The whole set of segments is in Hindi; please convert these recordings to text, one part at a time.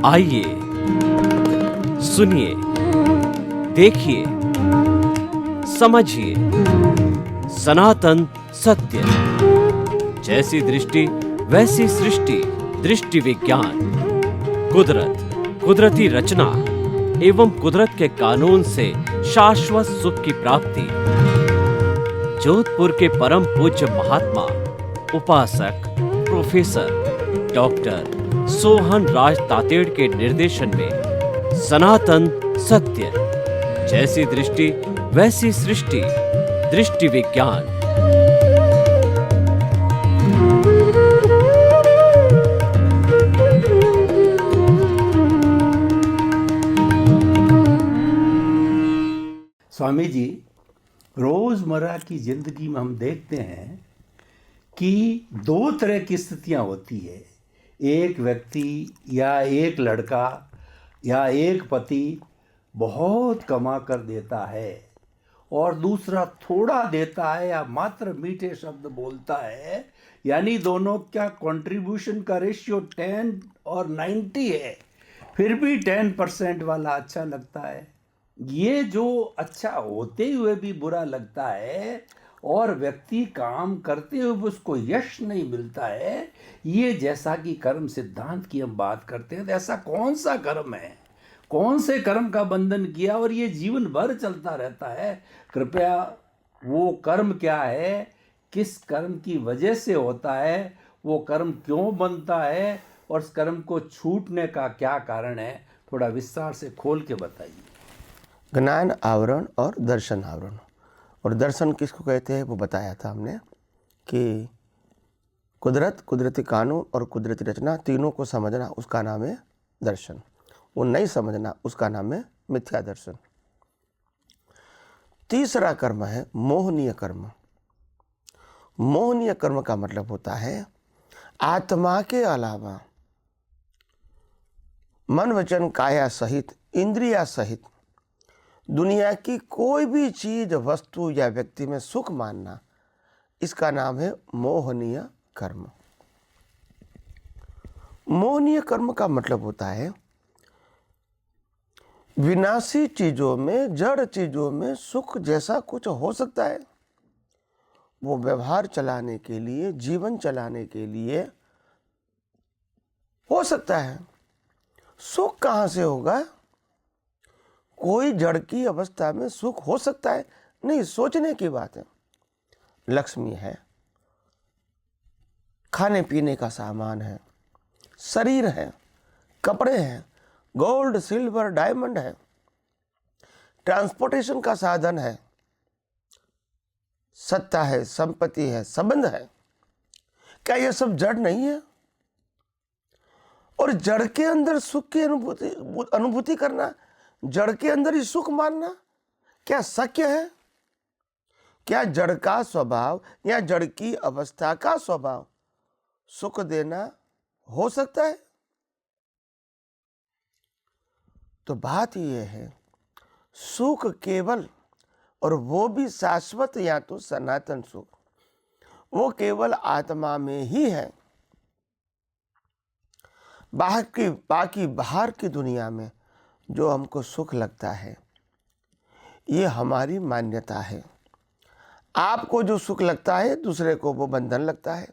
आइए सुनिए, देखिए, समझिए सनातन सत्य। जैसी दृष्टि वैसी सृष्टि, दृष्टि विज्ञान। कुदरत, कुदरती रचना एवं कुदरत के कानून से शाश्वत सुख की प्राप्ति। जोधपुर के परम पूज्य महात्मा उपासक प्रोफेसर डॉक्टर सोहन राज तातेड़ के निर्देशन में सनातन सत्य। जैसी दृष्टि वैसी सृष्टि, दृष्टि विज्ञान। स्वामी जी, रोज़मर्रा की ज़िंदगी में हम देखते हैं कि दो तरह की स्थितियां होती है। एक व्यक्ति या एक लड़का या एक पति बहुत कमा कर देता है और दूसरा थोड़ा देता है या मात्र मीठे शब्द बोलता है, यानी दोनों का कंट्रीब्यूशन का रेशियो 10 और 90 है, फिर भी 10% वाला अच्छा लगता है। ये जो अच्छा होते हुए भी बुरा लगता है और व्यक्ति काम करते हुए भी उसको यश नहीं मिलता है, ये जैसा कि कर्म सिद्धांत की हम बात करते हैं, तो ऐसा कौन सा कर्म है, कौन से कर्म का बंधन किया और ये जीवन भर चलता रहता है? कृपया वो कर्म क्या है, किस कर्म की वजह से होता है, वो कर्म क्यों बनता है और उस कर्म को छूटने का क्या कारण है, थोड़ा विस्तार से खोल के बताइए। ज्ञान आवरण और दर्शन आवरण। और दर्शन किसको कहते हैं वो बताया था हमने कि कुदरत, कुदरती कानून और कुदरती रचना तीनों को समझना उसका नाम है दर्शन। वो नहीं समझना उसका नाम है मिथ्या दर्शन। तीसरा कर्म है मोहनीय कर्म। मोहनीय कर्म का मतलब होता है आत्मा के अलावा मन वचन काया सहित, इंद्रिया सहित दुनिया की कोई भी चीज, वस्तु या व्यक्ति में सुख मानना, इसका नाम है मोहनीय कर्म। मोहनीय कर्म का मतलब होता है विनाशी चीजों में, जड़ चीजों में सुख जैसा कुछ हो सकता है, वो व्यवहार चलाने के लिए, जीवन चलाने के लिए हो सकता है। सुख कहां से होगा? कोई जड़ की अवस्था में सुख हो सकता है? नहीं, सोचने की बात है। लक्ष्मी है, खाने पीने का सामान है, शरीर है, कपड़े हैं, गोल्ड सिल्वर डायमंड है, ट्रांसपोर्टेशन का साधन है, सत्ता है, संपत्ति है, संबंध है। क्या यह सब जड़ नहीं है? और जड़ के अंदर सुख की अनुभूति करना, जड़ के अंदर ही सुख मानना क्या शक्य है? क्या जड़ का स्वभाव या जड़ की अवस्था का स्वभाव सुख देना हो सकता है? तो बात यह है, सुख केवल, और वो भी शाश्वत या तो सनातन सुख, वो केवल आत्मा में ही है। बाकी बाहर की दुनिया में जो हमको सुख लगता है, ये हमारी मान्यता है। आपको जो सुख लगता है, दूसरे को वो बंधन लगता है।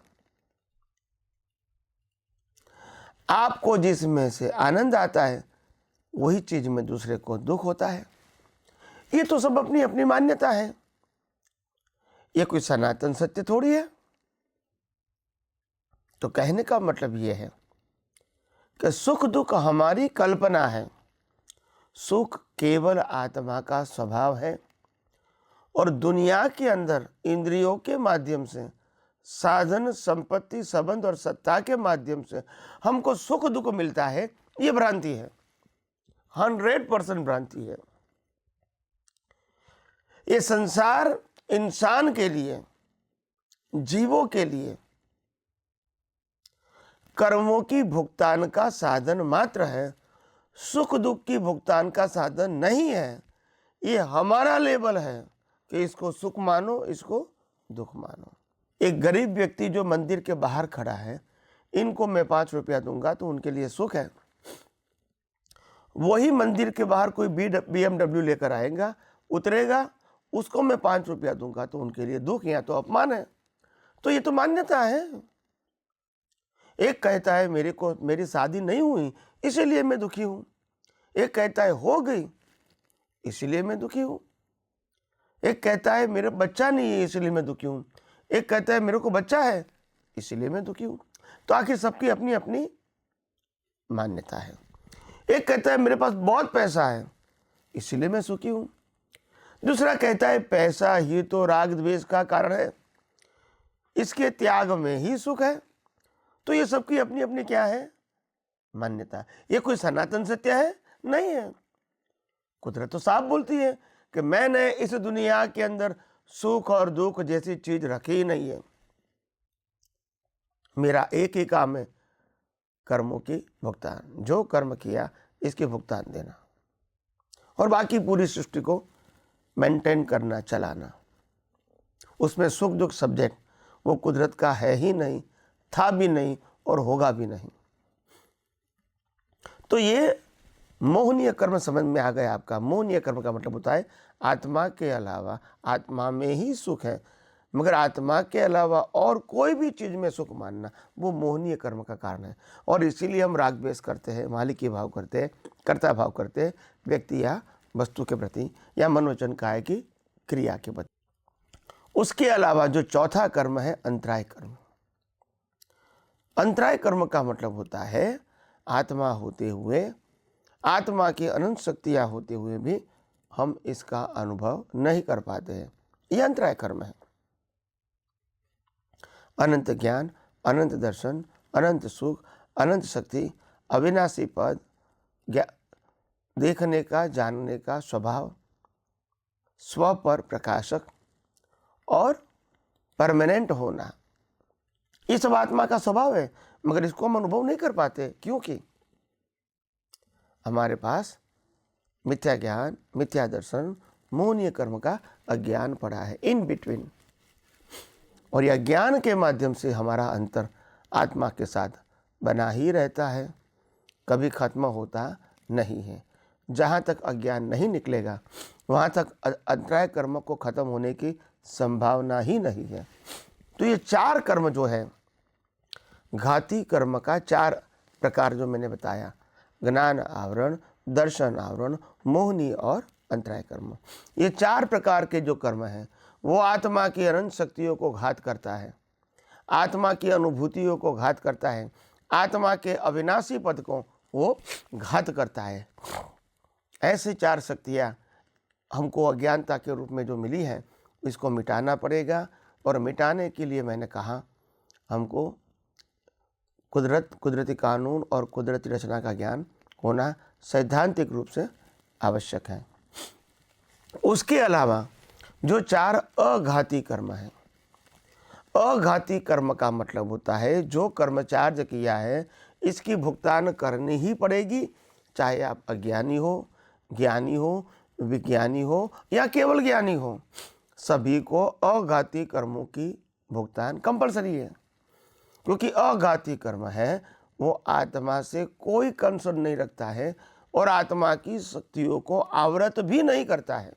आपको जिसमें से आनंद आता है, वही चीज में दूसरे को दुख होता है। ये तो सब अपनी अपनी मान्यता है। ये कोई सनातन सत्य थोड़ी है। तो कहने का मतलब ये है कि सुख दुख हमारी कल्पना है। सुख केवल आत्मा का स्वभाव है और दुनिया के अंदर इंद्रियों के माध्यम से, साधन, संपत्ति, संबंध और सत्ता के माध्यम से हमको सुख दुख मिलता है, ये भ्रांति है, 100% भ्रांति है। ये संसार इंसान के लिए, जीवों के लिए कर्मों की भुगतान का साधन मात्र है, सुख दुख की भुगतान का साधन नहीं है। ये हमारा लेबल है कि इसको सुख मानो, इसको दुख मानो। एक गरीब व्यक्ति जो मंदिर के बाहर खड़ा है, इनको मैं 5 रुपया दूंगा तो उनके लिए सुख है। वही मंदिर के बाहर कोई BMW लेकर आएगा, उतरेगा, उसको मैं 5 रुपया दूंगा, तो उनके लिए दुख या तो अपमान है। तो ये तो मान्यता है। एक कहता है मेरी शादी नहीं हुई इसीलिए मैं दुखी हूं, एक कहता है हो गई इसीलिए मैं दुखी हूं, एक कहता है मेरा बच्चा नहीं है इसलिए मैं दुखी हूं, एक कहता है मेरे को बच्चा है इसलिए मैं दुखी हूं। तो आखिर सबकी अपनी अपनी मान्यता है। एक कहता है मेरे पास बहुत पैसा है इसीलिए मैं सुखी हूं, दूसरा कहता है पैसा ही तो राग द्वेष का कारण है, इसके त्याग में ही सुख है। तो ये सबकी अपनी अपनी क्या है? मान्यता। ये कोई सनातन सत्य है? नहीं है। कुदरत तो साफ बोलती है कि मैंने इस दुनिया के अंदर सुख और दुख जैसी चीज रखी ही नहीं है। मेरा एक ही काम है, कर्मों की भुगतान, जो कर्म किया इसके भुगतान देना, और बाकी पूरी सृष्टि को मेंटेन करना, चलाना। उसमें सुख दुख सब्जेक्ट वो कुदरत का है ही नहीं, था भी नहीं और होगा भी नहीं। तो ये मोहनीय कर्म समझ में आ गया आपका। मोहनीय कर्म का मतलब होता है आत्मा के अलावा, आत्मा में ही सुख है मगर आत्मा के अलावा और कोई भी चीज में सुख मानना, वो मोहनीय कर्म का कारण है। और इसीलिए हम राग द्वेष करते हैं, मालिकी भाव करते हैं, कर्ता भाव करते हैं, व्यक्ति या वस्तु के प्रति या मनोवचन काय की क्रिया के प्रति। उसके अलावा जो चौथा कर्म है अंतराय कर्म। अंतराय कर्म का मतलब होता है आत्मा होते हुए, आत्मा की अनंत शक्तियां होते हुए भी हम इसका अनुभव नहीं कर पाते हैं, यह अंतराय कर्म है। अनंत ज्ञान, अनंत दर्शन, अनंत सुख, अनंत शक्ति, अविनाशी पद, देखने का, जानने का स्वभाव, स्व पर प्रकाशक और परमानेंट होना, ये सब आत्मा का स्वभाव है। मगर इसको हम अनुभव नहीं कर पाते, क्योंकि हमारे पास मिथ्या ज्ञान, मिथ्या दर्शन, मोहनीय कर्म का अज्ञान पड़ा है इन बिटवीन। और यह ज्ञान के माध्यम से हमारा अंतर आत्मा के साथ बना ही रहता है, कभी खत्म होता नहीं है। जहाँ तक अज्ञान नहीं निकलेगा वहाँ तक अंतराय कर्म को खत्म होने की संभावना ही नहीं है। तो ये चार कर्म जो है, घाती कर्म का चार प्रकार जो मैंने बताया, ज्ञान आवरण, दर्शन आवरण, मोहनी और अंतराय कर्म, ये चार प्रकार के जो कर्म हैं वो आत्मा की अनंत शक्तियों को घात करता है, आत्मा की अनुभूतियों को घात करता है, आत्मा के अविनाशी पद को वो घात करता है। ऐसी चार शक्तियाँ हमको अज्ञानता के रूप में जो मिली है, इसको मिटाना पड़ेगा। और मिटाने के लिए मैंने कहा हमको कुदरती कानून और कुदरती रचना का ज्ञान होना सैद्धांतिक रूप से आवश्यक है। उसके अलावा जो चार अघाती कर्म है, अघाती कर्म का मतलब होता है जो कर्मचार्य किया है इसकी भुगतान करनी ही पड़ेगी, चाहे आप अज्ञानी हो, ज्ञानी हो, विज्ञानी हो या केवल ज्ञानी हो, सभी को अघाती कर्मों की भुगतान कंपलसरी है। क्योंकि अघाती कर्म है वो आत्मा से कोई कंसर्न नहीं रखता है और आत्मा की शक्तियों को आवृत भी नहीं करता है।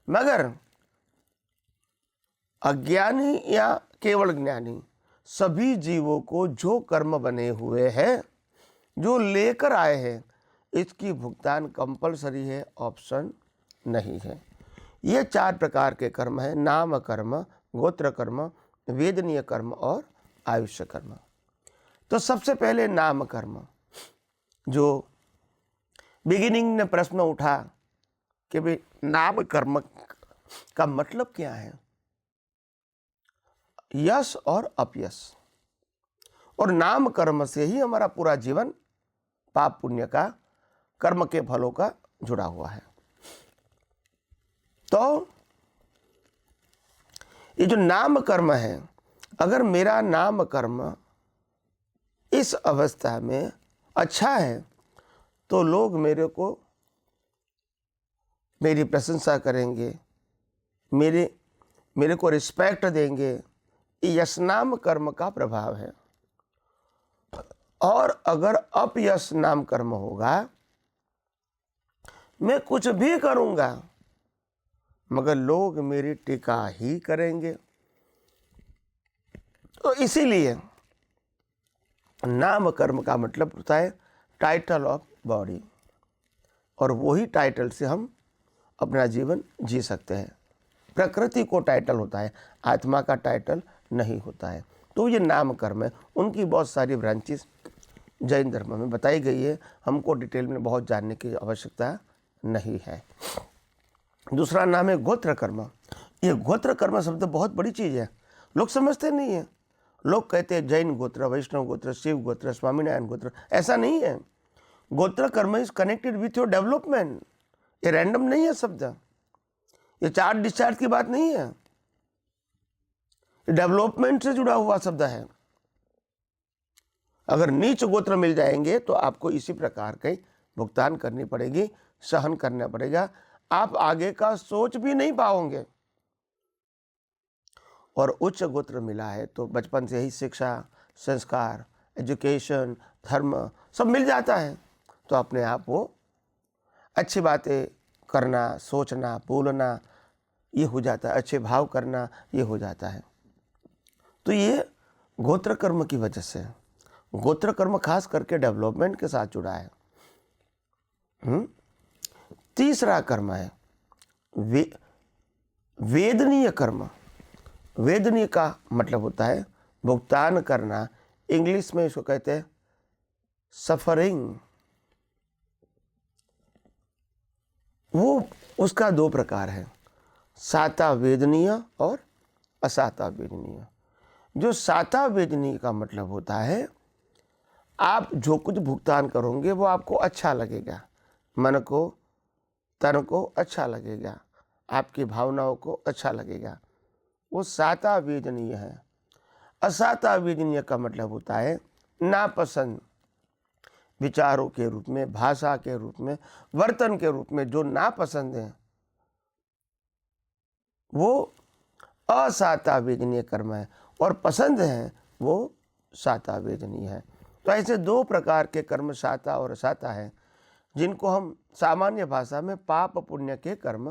मगर अज्ञानी या केवल ज्ञानी सभी जीवों को जो कर्म बने हुए हैं, जो लेकर आए हैं, इसकी भुगतान कंपलसरी है, ऑप्शन नहीं है। ये चार प्रकार के कर्म है, नाम कर्म, गोत्र कर्म, वेदनीय कर्म और आयुष्य कर्म। तो सबसे पहले नाम कर्म, जो बिगिनिंग में प्रश्न उठा कि भाई नाम कर्म का मतलब क्या है, यश और अपयश, और नाम कर्म से ही हमारा पूरा जीवन पाप पुण्य का, कर्म के फलों का जुड़ा हुआ है। तो ये जो नाम कर्म है, अगर मेरा नाम कर्म इस अवस्था में अच्छा है तो लोग मेरी प्रशंसा करेंगे, मेरे को रिस्पेक्ट देंगे। ये यश नाम कर्म का प्रभाव है। और अगर अपयश नाम कर्म होगा, मैं कुछ भी करूंगा मगर लोग मेरी टीका ही करेंगे। तो इसीलिए नाम कर्म का मतलब होता है टाइटल ऑफ बॉडी, और वही टाइटल से हम अपना जीवन जी सकते हैं। प्रकृति को टाइटल होता है, आत्मा का टाइटल नहीं होता है। तो ये नाम कर्म है, उनकी बहुत सारी ब्रांचेस जैन धर्म में बताई गई है, हमको डिटेल में बहुत जानने की आवश्यकता नहीं है। दूसरा नाम है गोत्र कर्म। ये गोत्र कर्म शब्द बहुत बड़ी चीज़ है, लोग समझते नहीं है। लोग कहते हैं जैन गोत्र, वैष्णव गोत्र, शिव गोत्र, स्वामीनारायण गोत्र, ऐसा नहीं है। गोत्र कर्म is connected with your development. ये रैंडम नहीं है शब्द, ये चार्ज डिस्चार्ज की बात नहीं है, डेवलपमेंट से जुड़ा हुआ शब्द है। अगर नीच गोत्र मिल जाएंगे तो आपको इसी प्रकार के भुगतान करनी पड़ेगी, सहन करना पड़ेगा, आप आगे का सोच भी नहीं पाओगे। और उच्च गोत्र मिला है तो बचपन से ही शिक्षा, संस्कार, एजुकेशन, धर्म सब मिल जाता है, तो अपने आप वो अच्छी बातें करना, सोचना, बोलना ये हो जाता है, अच्छे भाव करना ये हो जाता है। तो ये गोत्र कर्म की वजह से, गोत्र कर्म खास करके डेवलपमेंट के साथ जुड़ा है। तीसरा कर्म है वेदनीय कर्म। वेदनीय का मतलब होता है भुगतान करना, इंग्लिश में इसको कहते हैं सफरिंग। वो उसका दो प्रकार है, साता वेदनीय और असाता वेदनीय। जो साता वेदनीय का मतलब होता है आप जो कुछ भुगतान करोगे वो आपको अच्छा लगेगा, मन को, तन को अच्छा लगेगा, आपकी भावनाओं को अच्छा लगेगा, वो साता वेदनीय है। असाता वेदनीय का मतलब होता है नापसंद, विचारों के रूप में, भाषा के रूप में, वर्तन के रूप में जो नापसंद है वो असाता वेदनीय कर्म है, और पसंद है वो साता वेदनीय है। तो ऐसे दो प्रकार के कर्म साता और असाता है, जिनको हम सामान्य भाषा में पाप पुण्य के कर्म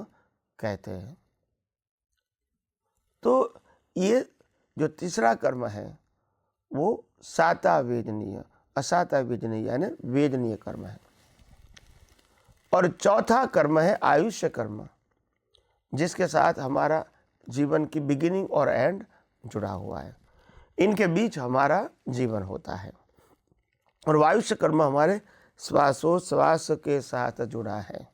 कहते हैं। तो ये जो तीसरा कर्म है वो साता वेदनीय, असाता वेदनीय यानी वेदनीय कर्म है। और चौथा कर्म है आयुष्य कर्म, जिसके साथ हमारा जीवन की बिगिनिंग और एंड जुड़ा हुआ है, इनके बीच हमारा जीवन होता है। और वायुष्य कर्म हमारे श्वासोश्वास के साथ जुड़ा है,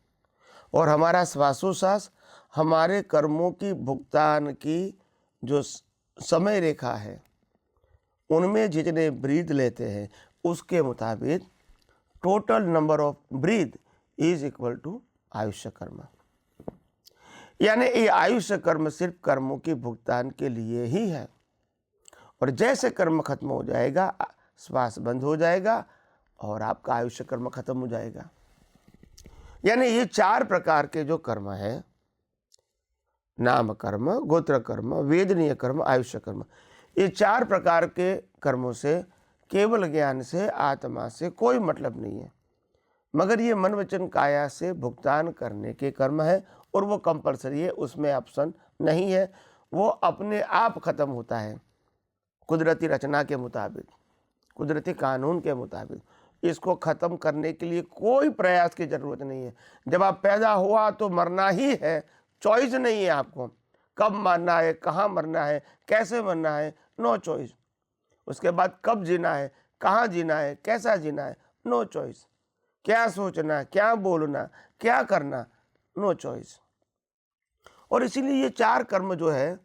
और हमारा श्वासोश्वास हमारे कर्मों की भुगतान की जो समय रेखा है उनमें जितने ब्रीथ लेते हैं उसके मुताबिक total number of breath is equal to आयुष्य कर्म। यानी ये आयुष्य कर्म सिर्फ कर्मों के भुगतान के लिए ही है, और जैसे कर्म खत्म हो जाएगा, श्वास बंद हो जाएगा और आपका आयुष्य कर्म खत्म हो जाएगा। यानी ये चार प्रकार के जो कर्म है, नाम कर्म, गोत्र कर्म, वेदनीय कर्म, आयुष्य कर्म, ये चार प्रकार के कर्मों से केवल ज्ञान से, आत्मा से कोई मतलब नहीं है, मगर ये मन वचन काया से भुगतान करने के कर्म है, और वो कंपलसरी है, उसमें ऑप्शन नहीं है, वो अपने आप खत्म होता है कुदरती रचना के मुताबिक, कुदरती कानून के मुताबिक। इसको ख़त्म करने के लिए कोई प्रयास की ज़रूरत नहीं है। जब आप पैदा हुआ तो मरना ही है, चॉइस नहीं है आपको, कब मरना है, कहाँ मरना है, कैसे मरना है, नो चॉइस। उसके बाद कब जीना है, कहाँ जीना है, कैसा जीना है, नो चॉइस। क्या सोचना, क्या बोलना, क्या करना, नो चॉइस। और इसीलिए ये चार कर्म जो है,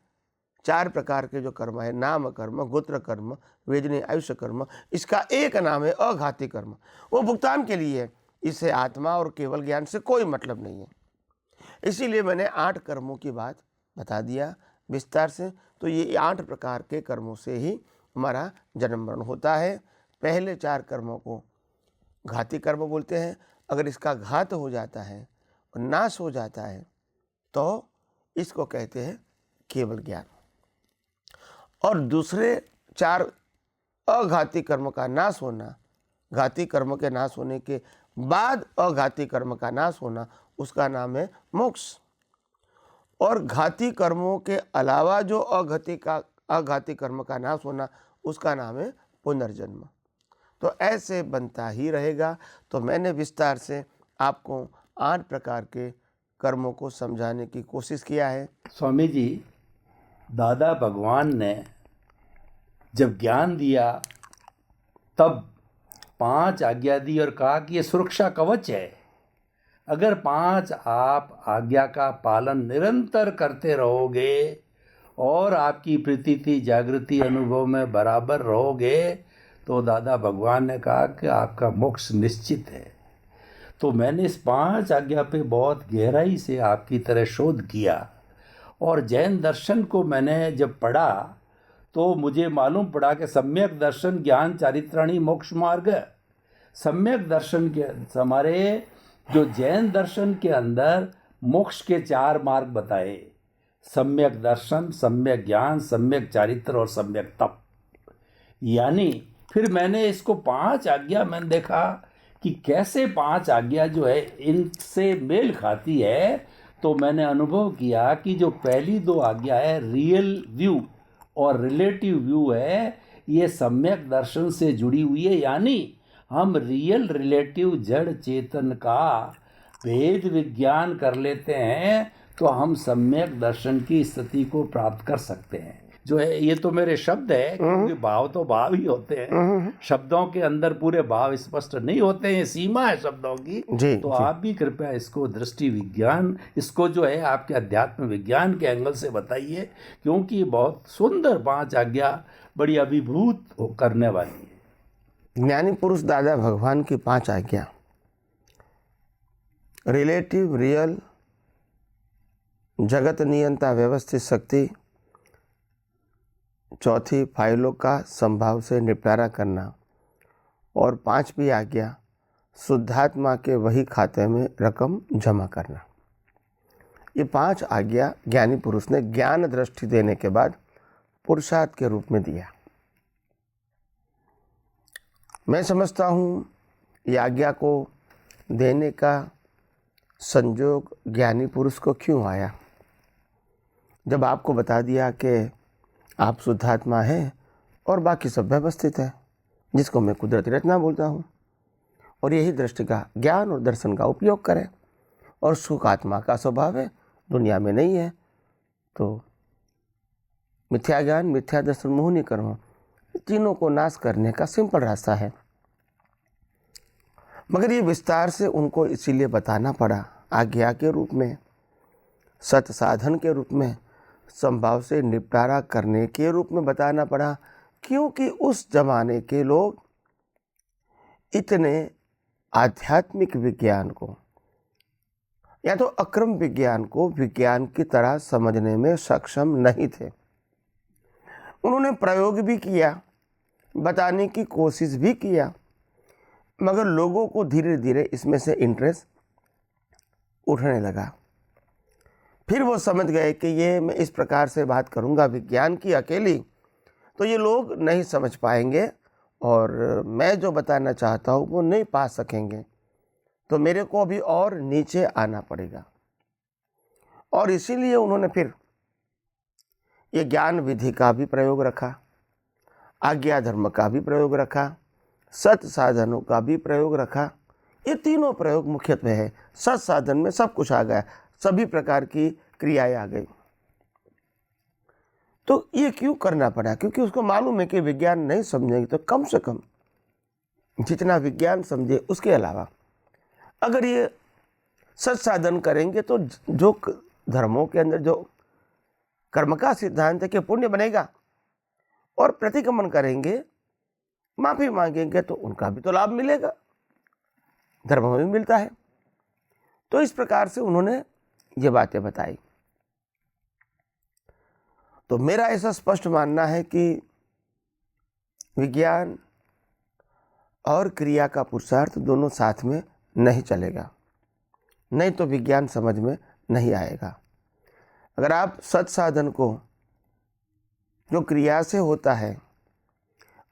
चार प्रकार के जो कर्म है, नाम कर्म, गोत्र कर्म, वेदनीय, आयुष्य कर्म, इसका एक नाम है अघाती कर्म। वो भुगतान के लिए है, इससे आत्मा और केवल ज्ञान से कोई मतलब नहीं है। इसीलिए मैंने 8 कर्मों की बात बता दिया विस्तार से। तो ये 8 प्रकार के कर्मों से ही हमारा जन्म मरण होता है। पहले 4 कर्मों को घाती कर्म बोलते हैं। अगर इसका घात हो जाता है और नाश हो जाता है तो इसको कहते हैं केवल ज्ञान। और दूसरे 4 अघाती कर्म का नाश होना घाती कर्म के नाश होने के बाद अघाती कर्म का नाश होना, उसका नाम है मोक्ष। और घाती कर्मों के अलावा जो अघाती कर्म का नाश होना, उसका नाम है पुनर्जन्म। तो ऐसे बनता ही रहेगा। तो मैंने विस्तार से आपको 8 प्रकार के कर्मों को समझाने की कोशिश किया है। स्वामी जी, दादा भगवान ने जब ज्ञान दिया तब 5 आज्ञा दी और कहा कि ये सुरक्षा कवच है। अगर 5 आप आज्ञा का पालन निरंतर करते रहोगे और आपकी प्रतीति जागृति अनुभव में बराबर रहोगे तो दादा भगवान ने कहा कि आपका मोक्ष निश्चित है। तो मैंने इस 5 आज्ञा पे बहुत गहराई से आपकी तरह शोध किया और जैन दर्शन को मैंने जब पढ़ा तो मुझे मालूम पड़ा कि सम्यक दर्शन ज्ञान चारित्राणी मोक्ष मार्ग। सम्यक दर्शन के हमारे जो जैन दर्शन के अंदर मोक्ष के 4 मार्ग बताए, सम्यक दर्शन, सम्यक ज्ञान, सम्यक चारित्र और सम्यक तप। यानी फिर मैंने इसको 5 आज्ञा मैंने देखा कि कैसे 5 आज्ञा जो है इनसे मेल खाती है। तो मैंने अनुभव किया कि जो पहली 2 आज्ञा है रियल व्यू और रिलेटिव व्यू है, ये सम्यक दर्शन से जुड़ी हुई है। यानी हम रियल रिलेटिव जड़ चेतन का भेद विज्ञान कर लेते हैं तो हम सम्यक दर्शन की स्थिति को प्राप्त कर सकते हैं। जो है ये तो मेरे शब्द है, क्योंकि भाव तो भाव ही होते हैं, शब्दों के अंदर पूरे भाव स्पष्ट नहीं होते हैं, सीमा है शब्दों की। तो आप भी कृपया इसको दृष्टि विज्ञान, इसको जो है आपके अध्यात्म विज्ञान के एंगल से बताइए, क्योंकि बहुत सुंदर 5 आज्ञा बड़ी अभिभूत करने वाली है। ज्ञानी पुरुष दादा भगवान की 5 आज्ञा, रिलेटिव, रियल, जगत नियंता व्यवस्थित शक्ति, चौथी फाइलों का संभाव से निपटारा करना और 5वीं आज्ञा शुद्धात्मा के वही खाते में रकम जमा करना। ये 5 आज्ञा ज्ञानी पुरुष ने ज्ञान दृष्टि देने के बाद पुरुषार्थ के रूप में दिया। मैं समझता हूँ ये आज्ञा को देने का संयोग ज्ञानी पुरुष को क्यों आया। जब आपको बता दिया कि आप शुद्धात्मा हैं और बाकी सब व्यवस्थित है, जिसको मैं कुदरती रचना बोलता हूँ, और यही दृष्टि का ज्ञान और दर्शन का उपयोग करें, और सुख आत्मा का स्वभाव है, दुनिया में नहीं है, तो मिथ्या ज्ञान, मिथ्या दर्शन, मोहिनी कर्म, तीनों को नाश करने का सिंपल रास्ता है। मगर ये विस्तार से उनको इसीलिए बताना पड़ा, आज्ञा के रूप में, सत साधन के रूप में, संभाव से निपटारा करने के रूप में बताना पड़ा, क्योंकि उस जमाने के लोग इतने आध्यात्मिक विज्ञान को या तो अक्रम विज्ञान को विज्ञान की तरह समझने में सक्षम नहीं थे। उन्होंने प्रयोग भी किया, बताने की कोशिश भी किया, मगर लोगों को धीरे धीरे इसमें से इंटरेस्ट उठने लगा। फिर वो समझ गए कि ये मैं इस प्रकार से बात करूँगा विज्ञान की अकेली, तो ये लोग नहीं समझ पाएंगे और मैं जो बताना चाहता हूँ वो नहीं पा सकेंगे, तो मेरे को अभी और नीचे आना पड़ेगा। और इसीलिए उन्होंने फिर ये ज्ञान विधि का भी प्रयोग रखा, आज्ञा धर्म का भी प्रयोग रखा, सत साधनों का भी प्रयोग रखा। ये तीनों प्रयोग मुख्यत्वे है। सत साधन में सब कुछ आ गया, सभी प्रकार की क्रियाएं आ गई। तो ये क्यों करना पड़ा? क्योंकि उसको मालूम है कि विज्ञान नहीं समझेंगे तो कम से कम जितना विज्ञान समझे उसके अलावा अगर ये सत साधन करेंगे तो जो धर्मों के अंदर जो कर्म का सिद्धांत है कि पुण्य बनेगा, और प्रतिक्रमण करेंगे, माफी मांगेंगे तो उनका भी तो लाभ मिलेगा, धर्म में भी मिलता है। तो इस प्रकार से उन्होंने ये बातें बताई। तो मेरा ऐसा स्पष्ट मानना है कि विज्ञान और क्रिया का पुरुषार्थ दोनों साथ में नहीं चलेगा, नहीं तो विज्ञान समझ में नहीं आएगा। अगर आप सत साधन को जो क्रिया से होता है,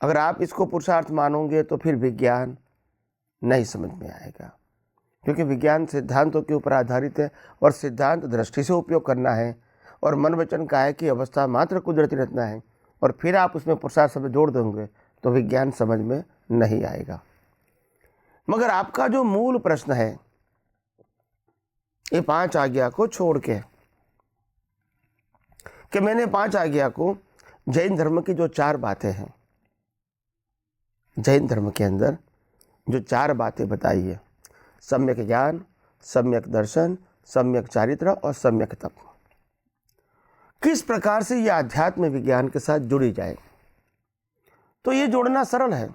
अगर आप इसको पुरुषार्थ मानोगे तो फिर विज्ञान नहीं समझ में आएगा, क्योंकि विज्ञान सिद्धांतों के ऊपर आधारित है और सिद्धांत दृष्टि से उपयोग करना है, और मन वचन काया की अवस्था मात्र कुदरती रचना है, और फिर आप उसमें पुरुषार्थ शब्द जोड़ दोगे तो विज्ञान समझ में नहीं आएगा। मगर आपका जो मूल प्रश्न है, ये 5 आज्ञा को छोड़ के, कि मैंने 5 आज्ञा को जैन धर्म की जो 4 बातें हैं, जैन धर्म के अंदर जो 4 बातें बताई है, सम्यक ज्ञान, सम्यक दर्शन, सम्यक चारित्र और सम्यक तप, किस प्रकार से यह आध्यात्म विज्ञान के साथ जुड़ी जाए। तो ये जोड़ना सरल है।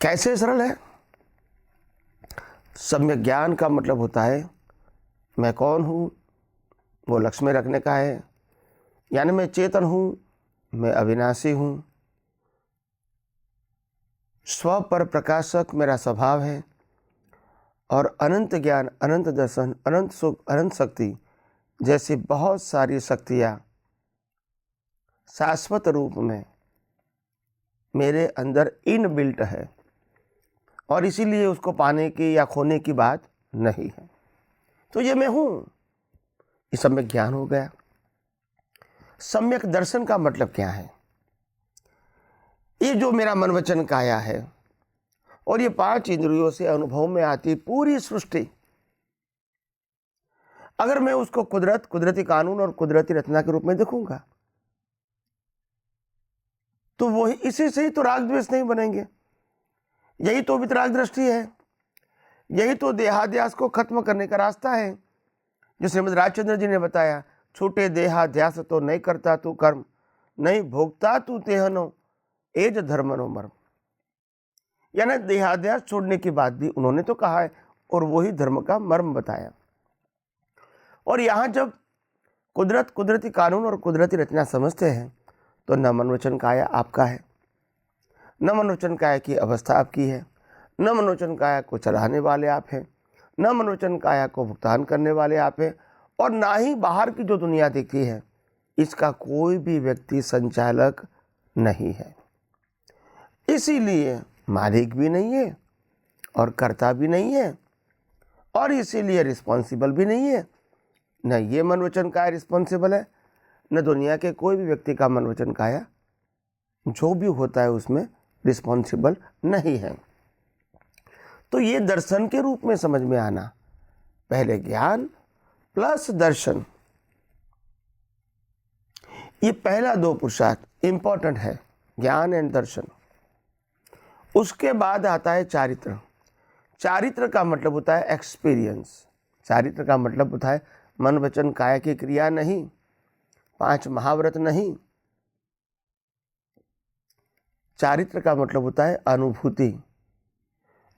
कैसे सरल है? सम्यक ज्ञान का मतलब होता है मैं कौन हूँ, वो लक्ष्य में रखने का है, यानी मैं चेतन हूँ, मैं अविनाशी हूँ, स्व पर प्रकाशक मेरा स्वभाव है, और अनंत ज्ञान, अनंत दर्शन, अनंत सुख, अनंत शक्ति जैसी बहुत सारी शक्तियाँ शाश्वत रूप में मेरे अंदर इनबिल्ट है, और इसीलिए उसको पाने की या खोने की बात नहीं है। तो ये मैं हूँ, ये सम्यक ज्ञान हो गया। सम्यक दर्शन का मतलब क्या है? ये जो मेरा मन वचन काया है और ये 5 इंद्रियों से अनुभव में आती पूरी सृष्टि, अगर मैं उसको कुदरत, कुदरती कानून और कुदरती रचना के रूप में देखूंगा, तो वही, इसी से ही तो राग द्वेष नहीं बनेंगे। यही तो वितराग दृष्टि है, यही तो देहाध्यास को खत्म करने का रास्ता है, जो श्रीमद् राजचंद्र जी ने बताया, छूटे देहाध्यास तो नहीं करता तू कर्म, नहीं भोगता तू तेहनो, एज धर्मनो मर्म। यानी देहाध्यास छोड़ने की बात भी उन्होंने तो कहा है, और वही धर्म का मर्म बताया। और यहाँ जब कुदरत, कुदरती कानून और कुदरती रचना समझते हैं, तो न मन वचन काया आपका है, न मन वचन काया की अवस्था आपकी है, न मन वचन काया को चलाने वाले आप हैं, न मन वचन काया को भुगतान करने वाले आप हैं, और ना ही बाहर की जो दुनिया दिखती है, इसका कोई भी व्यक्ति संचालक नहीं है। इसीलिए मालिक भी नहीं है और कर्ता भी नहीं है, और इसीलिए रिस्पॉन्सिबल भी नहीं है। न ये मन वचन काया रिस्पॉन्सिबल है, न दुनिया के कोई भी व्यक्ति का मन वचन काया जो भी होता है उसमें रिस्पॉन्सिबल नहीं है। तो ये दर्शन के रूप में समझ में आना, पहले ज्ञान प्लस दर्शन, ये पहला 2 पुरुषार्थ इंपॉर्टेंट है, ज्ञान एंड दर्शन। उसके बाद आता है चारित्र। चारित्र का मतलब होता है एक्सपीरियंस। चारित्र का मतलब होता है मन वचन काया की क्रिया नहीं, 5 महाव्रत नहीं। चारित्र का मतलब होता है अनुभूति।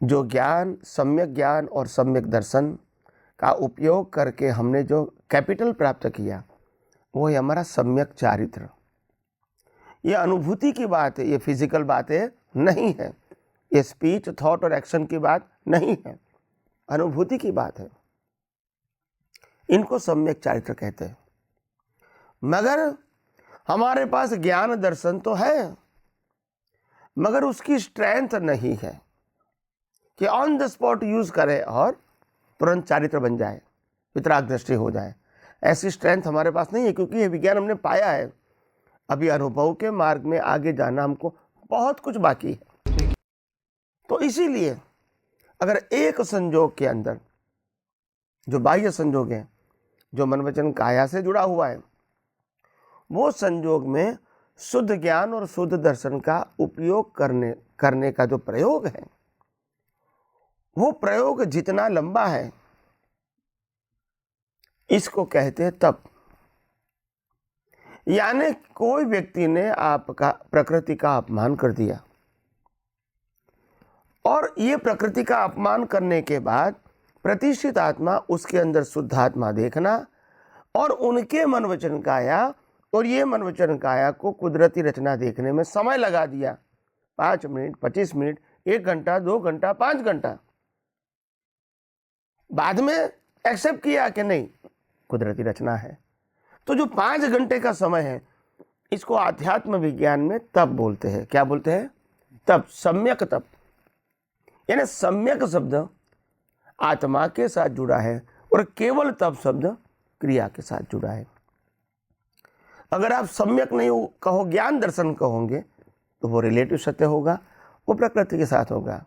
जो ज्ञान, सम्यक ज्ञान और सम्यक दर्शन का उपयोग करके हमने जो कैपिटल प्राप्त किया, वो है हमारा सम्यक चारित्र। ये अनुभूति की बात है, ये फिजिकल बातें नहीं है, ये स्पीच, थॉट और एक्शन की बात नहीं है, अनुभूति की बात है। इनको सम्यक चारित्र कहते हैं। मगर हमारे पास ज्ञान दर्शन तो है, मगर उसकी स्ट्रेंथ नहीं है कि ऑन द स्पॉट यूज करें और तुरंत चारित्र बन जाए, वितराग दृष्टि हो जाए। ऐसी स्ट्रेंथ हमारे पास नहीं है, क्योंकि ये विज्ञान हमने पाया है। अभी अनुभव के मार्ग में आगे जाना हमको बहुत कुछ बाकी है। तो इसीलिए अगर एक संयोग के अंदर जो बाह्य संयोग है, जो मन वचन काया से जुड़ा हुआ है, वो संयोग में शुद्ध ज्ञान और शुद्ध दर्शन का उपयोग करने का जो प्रयोग है, वो प्रयोग जितना लंबा है, इसको कहते हैं तप। यानी कोई व्यक्ति ने आपका प्रकृति का अपमान कर दिया, और ये प्रकृति का अपमान करने के बाद प्रतिष्ठित आत्मा, उसके अंदर शुद्ध आत्मा देखना, और उनके मन वचन काया और ये मन वचन काया को कुदरती रचना देखने में समय लगा दिया, 5 मिनट, 25 मिनट, 1 घंटा, 2 घंटा, 5 घंटा। बाद में एक्सेप्ट किया कि नहीं, कुदरती रचना है। तो जो 5 घंटे का समय है, इसको आध्यात्म विज्ञान में तप बोलते हैं। क्या बोलते हैं? तप, सम्यक तप। यानी सम्यक शब्द आत्मा के साथ जुड़ा है और केवल तप शब्द क्रिया के साथ जुड़ा है। अगर आप सम्यक नहीं कहो, ज्ञान दर्शन कहोगे, तो वो रिलेटिव सत्य होगा, वो प्रकृति के साथ होगा।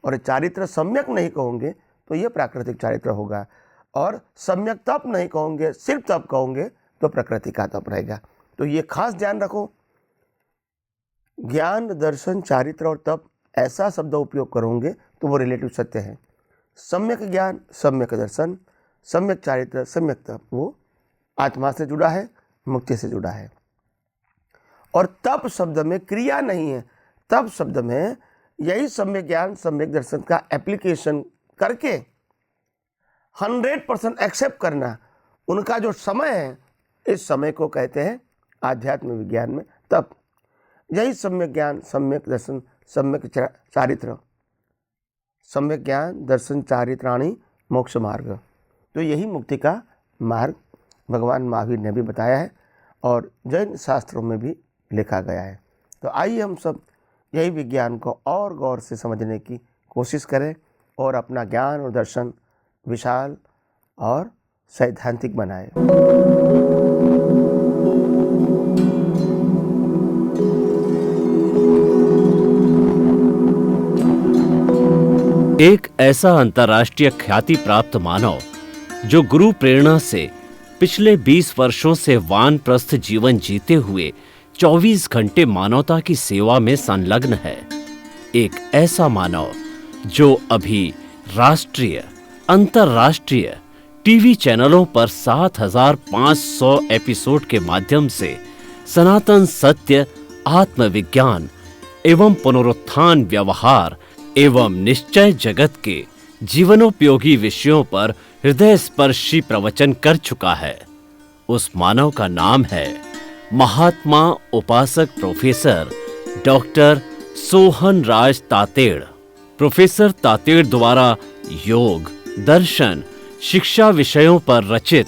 और चारित्र सम्यक नहीं कहोगे तो ये प्राकृतिक चारित्र होगा। और सम्यक तप नहीं कहोगे, सिर्फ तप कहोगे, तो प्रकृति का तप रहेगा। तो ये खास ध्यान रखो, ज्ञान दर्शन चारित्र और तप ऐसा शब्द उपयोग करोगे तो वो रिलेटिव सत्य है। सम्यक ज्ञान, सम्यक दर्शन, सम्यक चारित्र, सम्यक तप, वो आत्मा से जुड़ा है, मुक्ति से जुड़ा है। और तप शब्द में क्रिया नहीं है। तप शब्द में यही सम्यक ज्ञान, सम्यक दर्शन का एप्लीकेशन करके 100% एक्सेप्ट करना, उनका जो समय है, इस समय को कहते हैं आध्यात्म विज्ञान में तप। यही सम्यक ज्ञान, सम्यक दर्शन, सम्यक चारित्र, सम्यक ज्ञान दर्शन चारित्राणी मोक्ष मार्ग, तो यही मुक्ति का मार्ग भगवान महावीर ने भी बताया है और जैन शास्त्रों में भी लिखा गया है। तो आइए हम सब यही विज्ञान को और गौर से समझने की कोशिश करें और अपना ज्ञान और दर्शन विशाल और सैद्धांतिक बनाएं। एक ऐसा अंतर्राष्ट्रीय ख्याति प्राप्त मानव जो गुरु प्रेरणा से पिछले 20 वर्षों से वानप्रस्थ जीवन जीते हुए 24 घंटे मानवता की सेवा में संलग्न है। एक ऐसा मानव जो अभी राष्ट्रीय, अंतर्राष्ट्रीय टीवी चैनलों पर 7,500 एपिसोड के माध्यम से सनातन सत्य, आत्मविज्ञान एवं पुनरुत्थान, व्यवहार एवं निश्चय जगत के जीवनोपयोगी विषयों पर हृदय स्पर्शी प्रवचन कर चुका है। उस मानव का नाम है महात्मा उपासक प्रोफेसर डॉक्टर सोहन राज तातेड़। प्रोफेसर तातेड़ द्वारा योग, दर्शन, शिक्षा विषयों पर रचित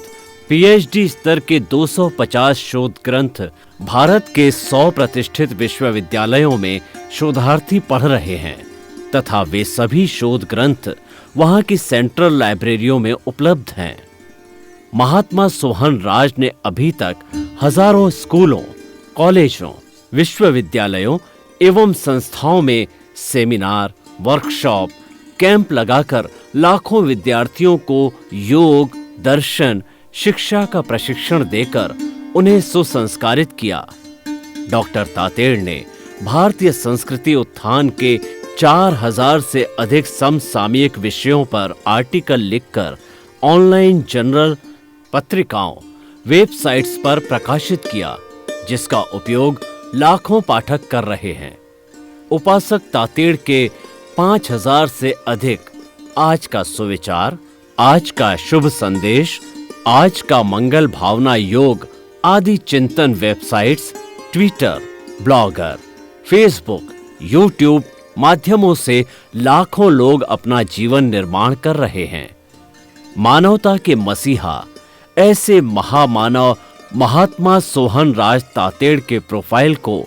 पीएचडी स्तर के 250 शोध ग्रंथ भारत के 100 प्रतिष्ठित विश्वविद्यालयों में शोधार्थी पढ़ रहे हैं तथा वे सभी शोध ग्रंथ वहां की सेंट्रल लाइब्रेरियों में उपलब्ध हैं। महात्मा सोहन राज ने अभी तक हजारों स्कूलों, कॉलेजों, विश्वविद्यालयों एवं संस्थाओं में सेमिनार, वर्कशॉप, कैंप लगाकर लाखों विद्यार्थियों को योग, दर्शन, शिक्षा का प्रशिक्षण देकर उन्हें सुसंस्कारित किया। डॉक्टर तातेड़ ने भारतीय संस्कृति उत्थान के 4000 से अधिक समसामयिक विषयों पर आर्टिकल लिखकर ऑनलाइन जर्नल, पत्रिकाओं, वेबसाइट्स पर प्रकाशित किया, जिसका उपयोग लाखों पाठक कर रहे हैं। उपासक तातेड़ के 5000 से अधिक आज का सुविचार, आज का शुभ संदेश, आज का मंगल भावना योग आदि चिंतन websites, Twitter, blogger, Facebook, YouTube माध्यमों से लाखों लोग अपना जीवन निर्माण कर रहे हैं। मानवता के मसीहा ऐसे महामानव महात्मा सोहन राज तातेड़ के प्रोफाइल को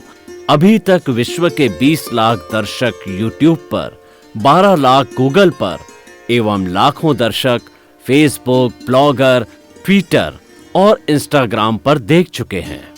अभी तक विश्व के 20 लाख दर्शक यूट्यूब पर, 12 लाख गूगल पर एवं लाखों दर्शक फेसबुक, ब्लॉगर, ट्विटर और इंस्टाग्राम पर देख चुके हैं।